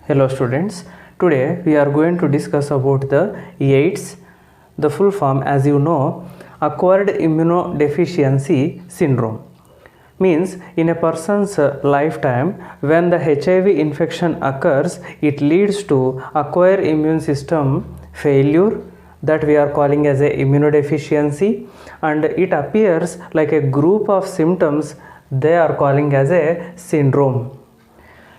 Hello students, today we are going to discuss about the AIDS, the full form as you know, acquired immunodeficiency syndrome. Means in a person's lifetime when the HIV infection occurs, it leads to acquired immune system failure that we are calling as a immunodeficiency, and it appears like a group of symptoms they are calling as a syndrome.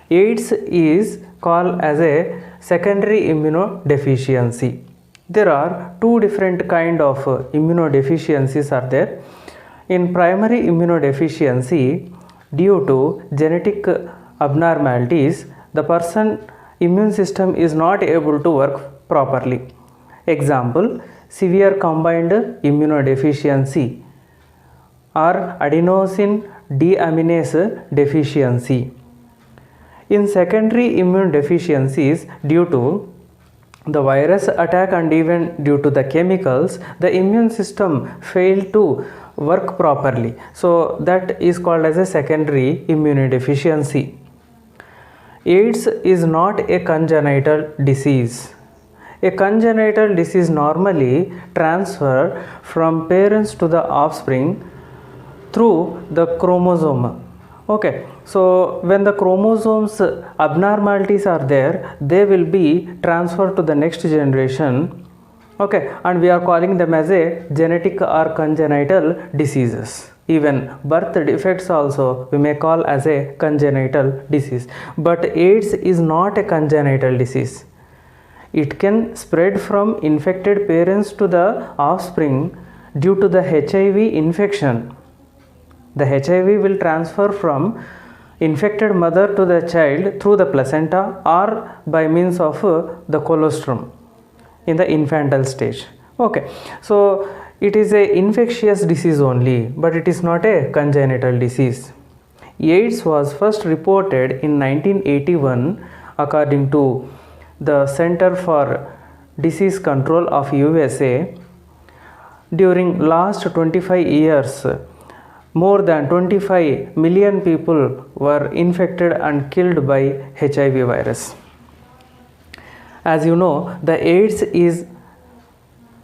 AIDS is called as a secondary immunodeficiency. There are two different kind of immunodeficiencies are there. In primary immunodeficiency, due to genetic abnormalities, the person immune system is not able to work properly. Example, severe combined immunodeficiency or adenosine deaminase deficiency. In secondary immune deficiencies, due to the virus attack and even due to the chemicals, the immune system failed to work properly. So that is called as a secondary immunodeficiency. AIDS is not a congenital disease. A congenital disease normally transfer from parents to the offspring through the chromosome. Okay, so when the chromosomes abnormalities are there, they will be transferred to the next generation. Okay, and we are calling them as a genetic or congenital diseases. Even birth defects also we may call as a congenital disease. But AIDS is not a congenital disease. It can spread from infected parents to the offspring due to the HIV infection. The HIV will transfer from infected mother to the child through the placenta or by means of the colostrum in the infantile stage. Okay, so it is a infectious disease only, but it is not a congenital disease. AIDS was first reported in 1981 according to the Center for Disease Control of USA. During last 25 years, more than 25 million people were infected and killed by HIV virus. As you know, the AIDS is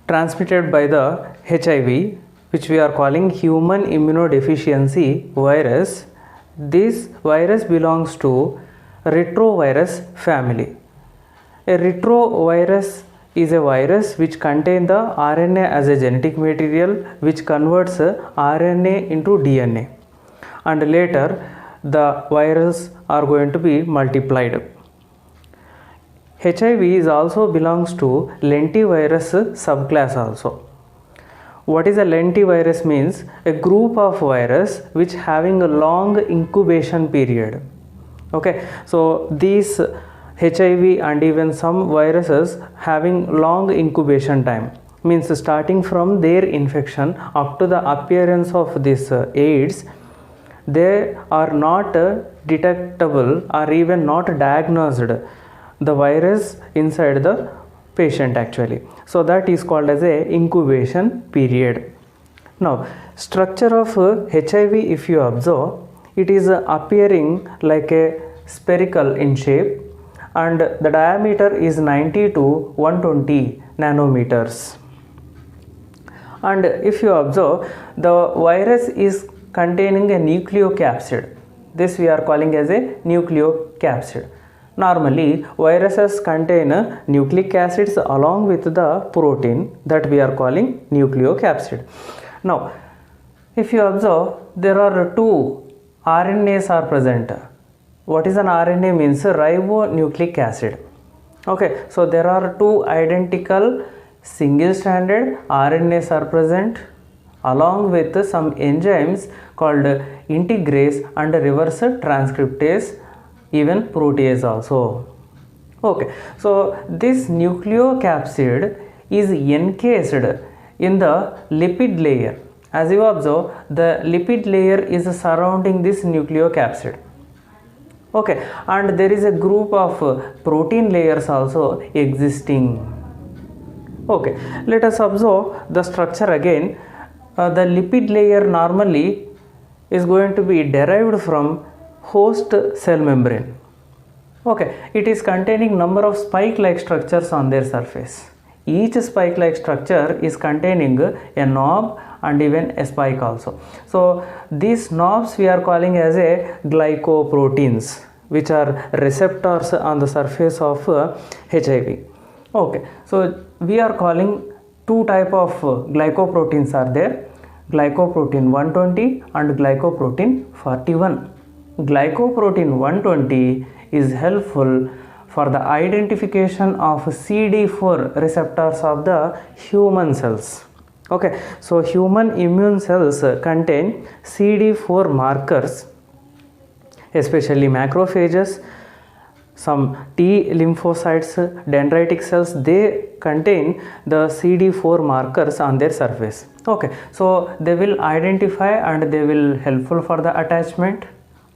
transmitted by the HIV, which we are calling human immunodeficiency virus. This virus belongs to retrovirus family. A retrovirus is a virus which contains the RNA as a genetic material which converts RNA into DNA, and later the virus are going to be multiplied. HIV is also belongs to lentivirus subclass also. What is a lentivirus means? A group of virus which having a long incubation period. Okay, so these HIV and even some viruses having long incubation time, means starting from their infection up to the appearance of this AIDS, they are not detectable or even not diagnosed the virus inside the patient actually. So that is called as a incubation period. Now structure of HIV, if you observe, it is appearing like a spherical in shape, and the diameter is 90 to 120 nanometers. And if you observe, the virus is containing a nucleocapsid. This we are calling as a nucleocapsid. Normally viruses contain nucleic acids along with the protein that we are calling nucleocapsid. Now if you observe, there are two RNAs are present. What is an RNA means? Ribonucleic acid. Okay, so there are two identical single-stranded RNAs are present along with some enzymes called integrase and reverse transcriptase, even protease also. Okay, so this nucleocapsid is encased in the lipid layer. As you observe, the lipid layer is surrounding this nucleocapsid. Okay, and there is a group of protein layers also existing. Okay, let us observe the structure again. The lipid layer normally is going to be derived from host cell membrane. Okay, it is containing number of spike like structures on their surface. Each spike like structure is containing a knob and even a spike also. So these knobs we are calling as a glycoproteins, which are receptors on the surface of HIV. Okay, so we are calling two type of glycoproteins are there, glycoprotein 120 and glycoprotein 41. Glycoprotein 120 is helpful for the identification of CD4 receptors of the human cells. Okay, so human immune cells contain CD4 markers, especially macrophages, some T lymphocytes, dendritic cells, they contain the CD4 markers on their surface. Okay, so they will identify and they will helpful for the attachment.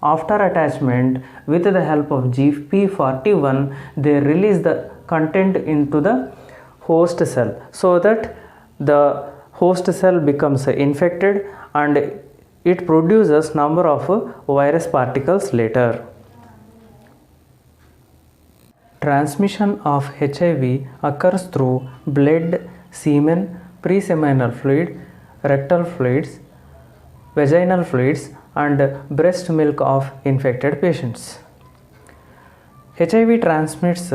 After attachment, with the help of GP41, they release the content into the host cell, so that the host cell becomes infected and it produces number of virus particles later. Transmission of HIV occurs through blood, semen, preseminal fluid, rectal fluids, vaginal fluids and breast milk of infected patients. HIV transmits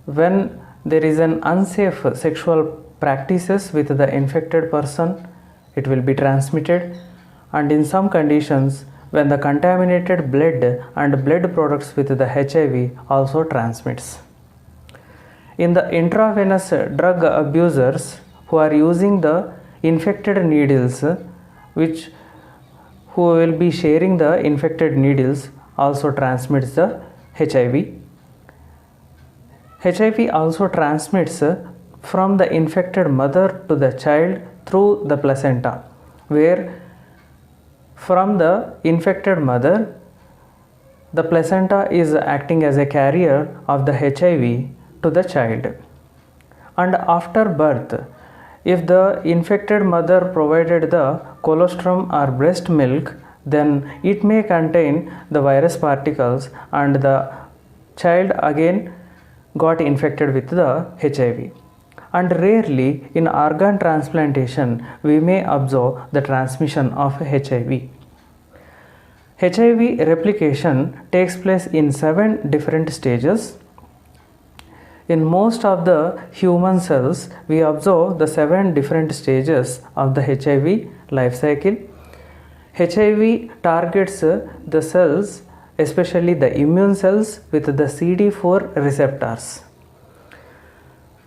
when there is an unsafe sexual practices with the infected person, it will be transmitted, and in some conditions when the contaminated blood and blood products with the HIV also transmits. In the intravenous drug abusers who are using the infected needles, who will be sharing the infected needles also transmits the HIV. HIV also transmits from the infected mother to the child through the placenta, where from the infected mother, the placenta is acting as a carrier of the HIV to the child. And after birth, if the infected mother provided the colostrum or breast milk, then it may contain the virus particles and the child again got infected with the HIV. And rarely in organ transplantation we may observe the transmission of HIV. HIV replication takes place in 7 different stages. In most of the human cells, we observe the 7 different stages of the HIV life cycle. HIV targets the cells, especially the immune cells, with the CD4 receptors.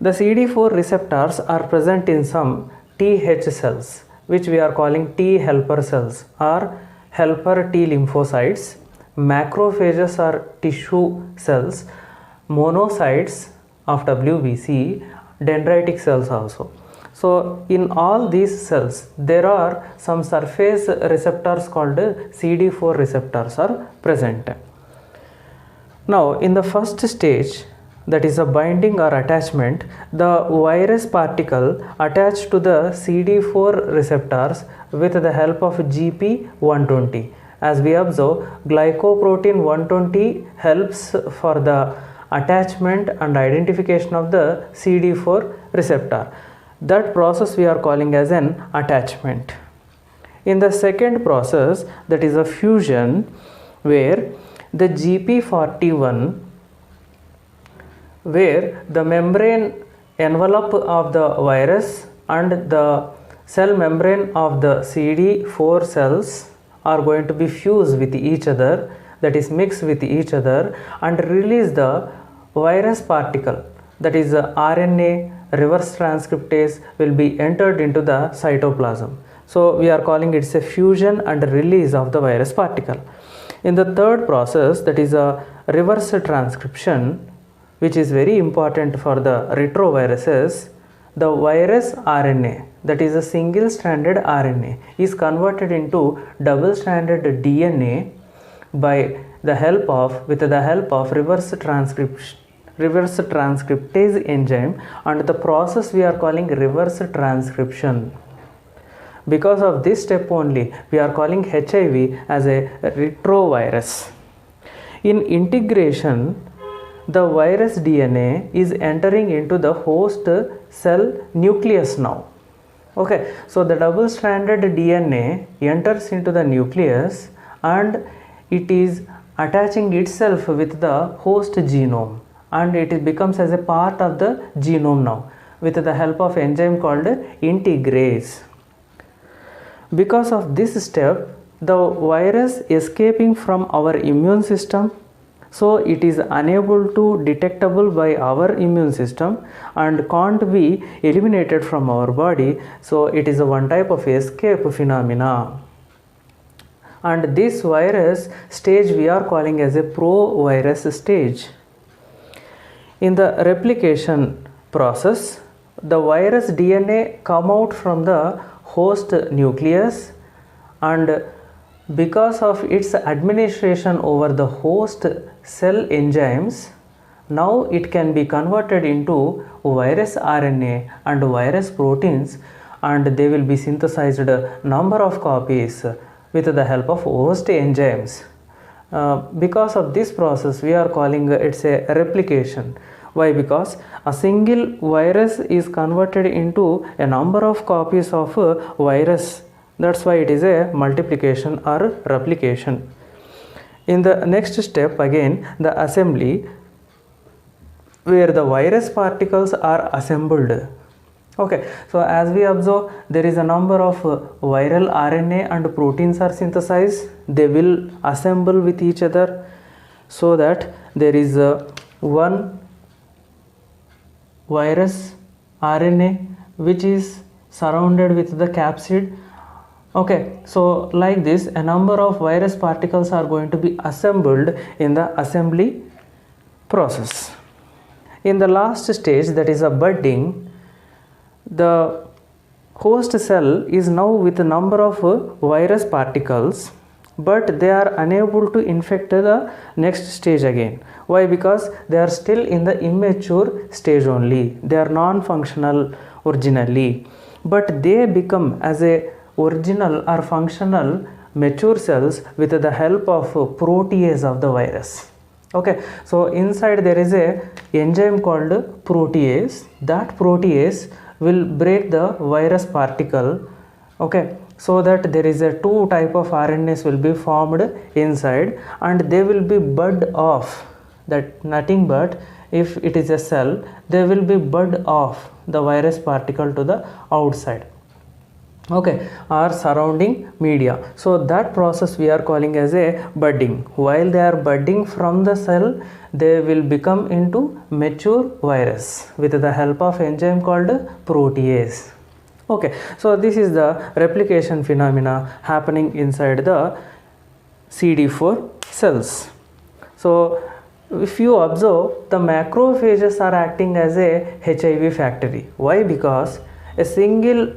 The CD4 receptors are present in some Th cells, which we are calling T helper cells or helper T lymphocytes. Macrophages are tissue cells, monocytes of WBC, dendritic cells also. So in all these cells there are some surface receptors called CD4 receptors are present. Now in the first stage, that is a binding or attachment, the virus particle attached to the CD4 receptors with the help of GP120. As we observe, glycoprotein 120 helps for the attachment and identification of the CD4 receptor. That process we are calling as an attachment. In the second process, that is a fusion, where the GP41, where the membrane envelope of the virus and the cell membrane of the CD4 cells are going to be fused with each other, that is mixed with each other, and release the virus particle, that is the RNA reverse transcriptase will be entered into the cytoplasm. So we are calling it a fusion and release of the virus particle. In the third process, that is a reverse transcription, which is very important for the retroviruses, the virus RNA, that is a single stranded RNA, is converted into double stranded DNA with the help of reverse transcriptase enzyme, and the process we are calling reverse transcription. Because of this step only, we are calling HIV as a retrovirus. In integration, the virus DNA is entering into the host cell nucleus now. Okay, so the double stranded DNA enters into the nucleus and it is attaching itself with the host genome, and it becomes as a part of the genome now with the help of enzyme called integrase. Because of this step, the virus escaping from our immune system, so it is unable to detectable by our immune system and can't be eliminated from our body, so it is a one type of escape phenomena. And this virus stage we are calling as a pro-virus stage. In the replication process, the virus DNA come out from the host nucleus, and because of its administration over the host cell enzymes, now it can be converted into virus RNA and virus proteins, and they will be synthesized number of copies with the help of host enzymes. Because of this process we are calling it's a replication. Why? Because a single virus is converted into a number of copies of a virus. That's why it is a multiplication or replication. In the next step, again the assembly, where the virus particles are assembled. Okay, so as we observe, there is a number of viral RNA and proteins are synthesized. They will assemble with each other, so that there is one virus RNA which is surrounded with the capsid. Okay, so like this, a number of virus particles are going to be assembled in the assembly process. In the last stage, that is a budding, the host cell is now with a number of virus particles, but they are unable to infect the next stage again. Why? Because they are still in the immature stage only. They are non-functional originally, but they become as a original or functional mature cells with the help of protease of the virus. Okay, so inside there is a enzyme called protease. That protease will break the virus particle. Okay, so that there is a two type of RNAs will be formed inside, and they will be bud off. That nothing but, if it is a cell, they will be bud off the virus particle to the outside. Okay, or surrounding media. So that process we are calling as a budding. While they are budding from the cell, they will become into mature virus with the help of enzyme called protease. Okay, so this is the replication phenomena happening inside the CD4 cells. So if you observe, the macrophages are acting as a HIV factory. Why? Because a single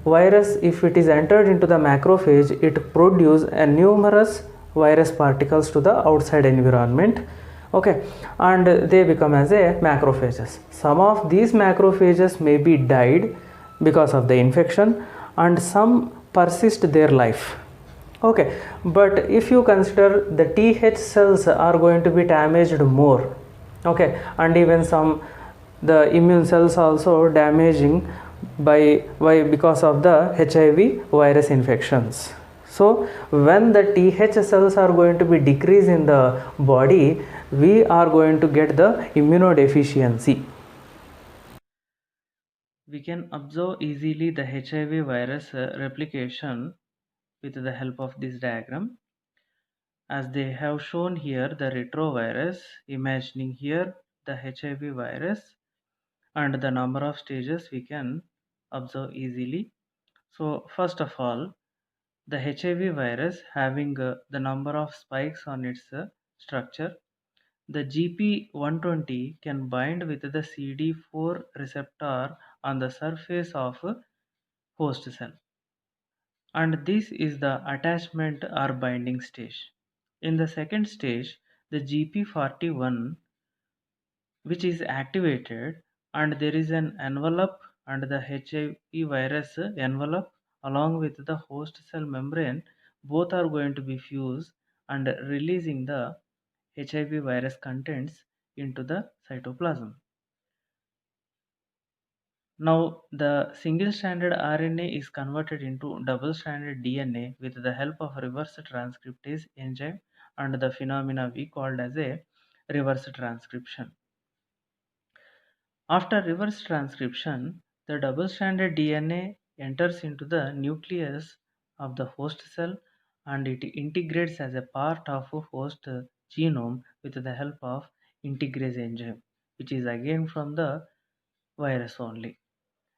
virus, if it is entered into the macrophage, it produces a numerous virus particles to the outside environment. Okay, and they become as a macrophages. Some of these macrophages may be died because of the infection, and some persist their life. Okay, but if you consider, the TH cells are going to be damaged more. Okay, and even some the immune cells also damaging by because of the HIV virus infections. So when the TH cells are going to be decreased in the body, we are going to get the immunodeficiency. We can observe easily the HIV virus replication with the help of this diagram, as they have shown here the retrovirus, imagining here the HIV virus, and the number of stages we can observe easily. So first of all, the HIV virus having the number of spikes on its structure, the GP120 can bind with the CD4 receptor on the surface of host cell, and this is the attachment or binding stage. In the second stage, the GP41, which is activated, and there is an envelope, and the HIV virus envelope along with the host cell membrane, both are going to be fused and releasing the HIV virus contents into the cytoplasm. Now, the single-stranded RNA is converted into double-stranded DNA with the help of a reverse transcriptase enzyme and the phenomena we called as a reverse transcription. After reverse transcription, the double-stranded DNA enters into the nucleus of the host cell and it integrates as a part of a host genome with the help of integrase enzyme, which is again from the virus only.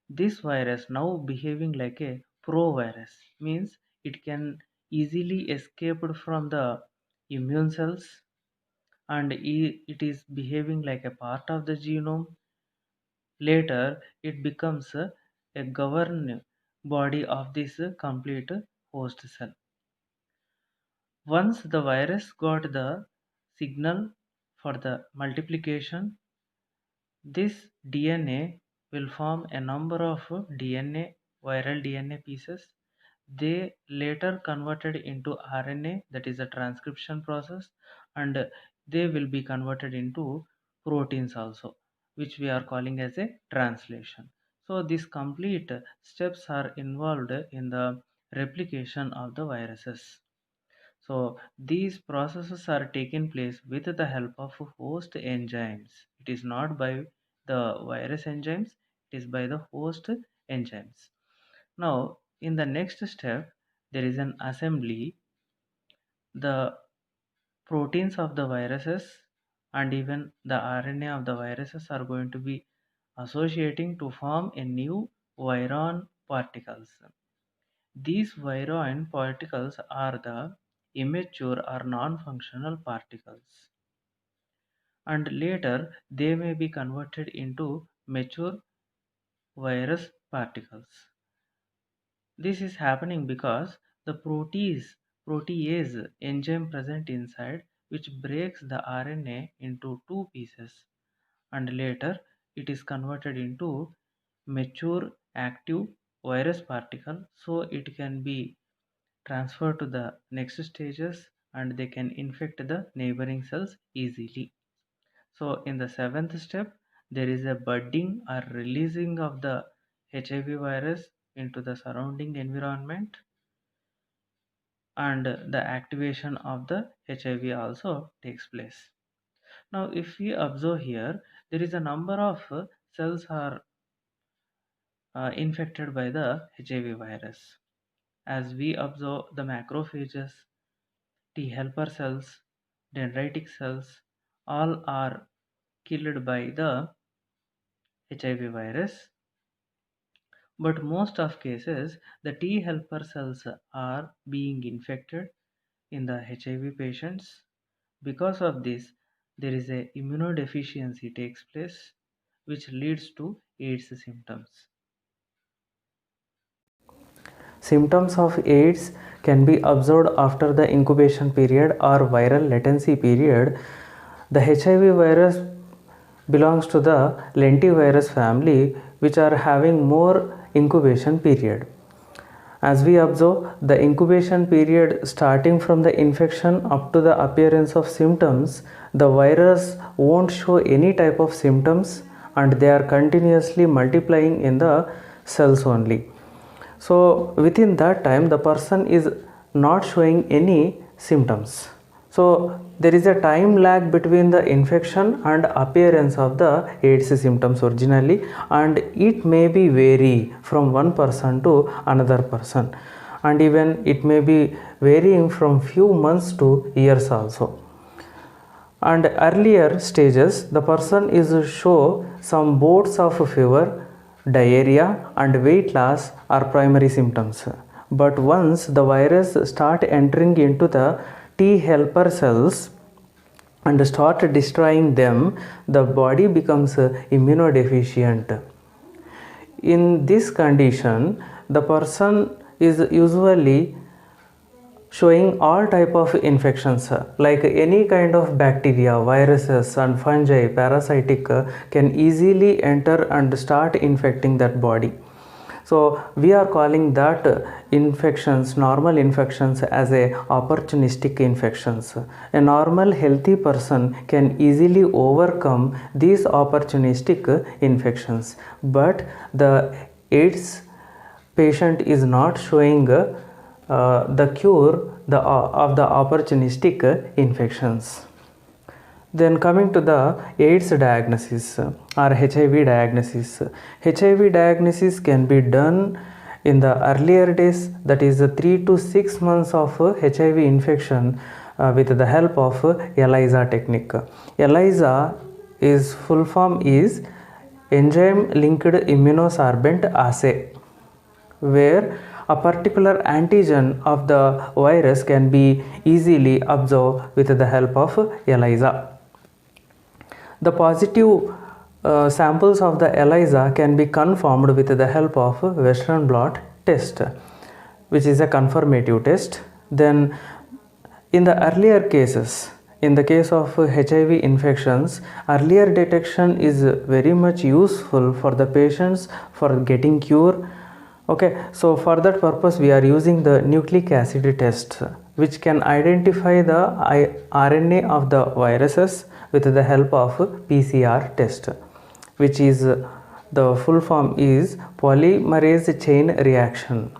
This virus now behaving like a provirus means it can easily escape from the immune cells and it is behaving like a part of the genome. Later, it becomes a governed body of this complete host cell. Once the virus got the signal for the multiplication, this DNA will form a number of viral DNA pieces. They later converted into RNA, that is a transcription process, and they will be converted into proteins also, which we are calling as a translation. So these complete steps are involved in the replication of the viruses. So these processes are taking place with the help of host enzymes. It is not by the virus enzymes, it is by the host enzymes. Now, in the next step, there is an assembly. The proteins of the viruses and even the RNA of the viruses are going to be associating to form a new virion particles. These virion particles are the immature or non-functional particles, and later they may be converted into mature virus particles. This is happening because the protease enzyme present inside which breaks the RNA into two pieces and later it is converted into mature active virus particle, so it can be transferred to the next stages and they can infect the neighboring cells easily. So in the seventh step, there is a budding or releasing of the HIV virus into the surrounding environment and the activation of the HIV also takes place. Now if we observe here, there is a number of cells are infected by the HIV virus. As we observe the macrophages, T helper cells, dendritic cells, all are killed by the HIV virus. But most of cases, the T helper cells are being infected in the HIV patients. Because of this, there is a immunodeficiency takes place, which leads to AIDS symptoms. Symptoms of AIDS can be observed after the incubation period or viral latency period. The HIV virus belongs to the lentivirus family, which are having more incubation period. As we observe, the incubation period starting from the infection up to the appearance of symptoms, the virus won't show any type of symptoms and they are continuously multiplying in the cells only. So within that time the person is not showing any symptoms. So there is a time lag between the infection and appearance of the AIDS symptoms originally, and it may be vary from one person to another person, and even it may be varying from few months to years also. And earlier stages, the person is show some bouts of fever, diarrhea and weight loss are primary symptoms. But once the virus start entering into the T helper cells and start destroying them, the body becomes immunodeficient. In this condition, the person is usually showing all type of infections like any kind of bacteria, viruses and fungi, parasitic can easily enter and start infecting that body. So we are calling that infections, normal infections, as a opportunistic infections. A normal healthy person can easily overcome these opportunistic infections, but the AIDS patient is not showing the cure of the opportunistic infections. Then coming to the AIDS diagnosis or HIV diagnosis. HIV diagnosis can be done in the earlier days, that is 3 to 6 months of HIV infection with the help of ELISA technique. ELISA is full form is enzyme linked immunosorbent assay, where a particular antigen of the virus can be easily observed with the help of ELISA. The positive samples of the ELISA can be confirmed with the help of Western blot test, which is a confirmative test. Then in the earlier cases, in the case of HIV infections, earlier detection is very much useful for the patients for getting cure. Okay, so for that purpose we are using the nucleic acid test, which can identify the RNA of the viruses with the help of PCR test, which is the full form is polymerase chain reaction.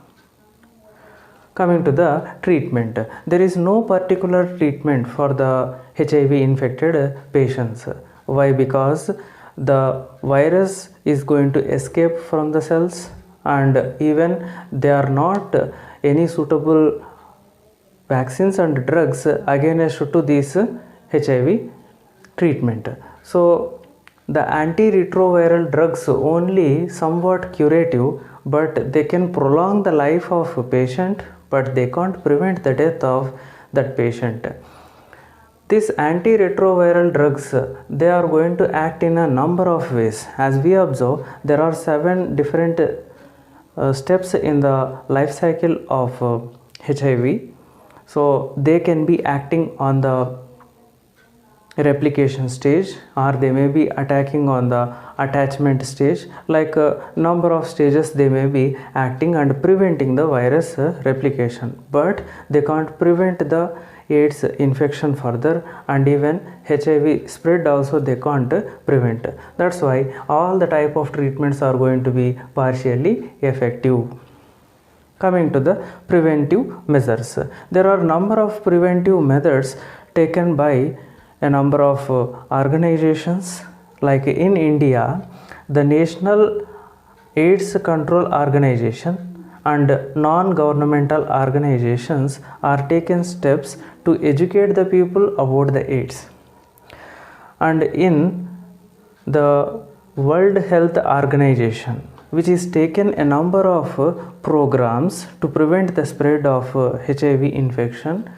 Coming to the treatment, there is no particular treatment for the HIV infected patients. Why? Because the virus is going to escape from the cells, and even there are not any suitable vaccines and drugs against to this HIV treatment. So the antiretroviral drugs only somewhat curative, but they can prolong the life of a patient, but they can't prevent the death of that patient. These antiretroviral drugs, they are going to act in a number of ways. As we observe, there are 7 different steps in the life cycle of HIV. So they can be acting on the replication stage, or they may be attacking on the attachment stage. Like a number of stages they may be acting and preventing the virus replication, but they can't prevent the AIDS infection further, and even HIV spread also they can't prevent. That's why all the type of treatments are going to be partially effective. Coming to the preventive measures, there are number of preventive methods taken by a number of organizations. Like in India, the National AIDS Control Organization and non-governmental organizations are taking steps to educate the people about the AIDS. And in the World Health Organization, which is taken a number of programs to prevent the spread of HIV infection.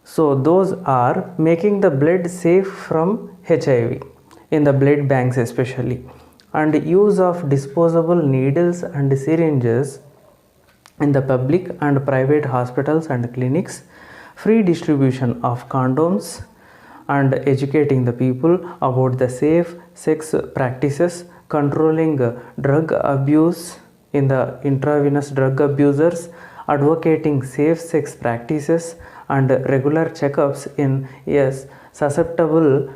So those are making the blood safe from HIV in the blood banks especially, and use of disposable needles and syringes in the public and private hospitals and clinics, free distribution of condoms, and educating the people about the safe sex practices, controlling drug abuse in the intravenous drug abusers, advocating safe sex practices, and regular checkups in susceptible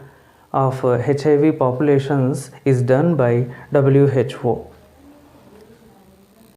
of HIV populations is done by WHO.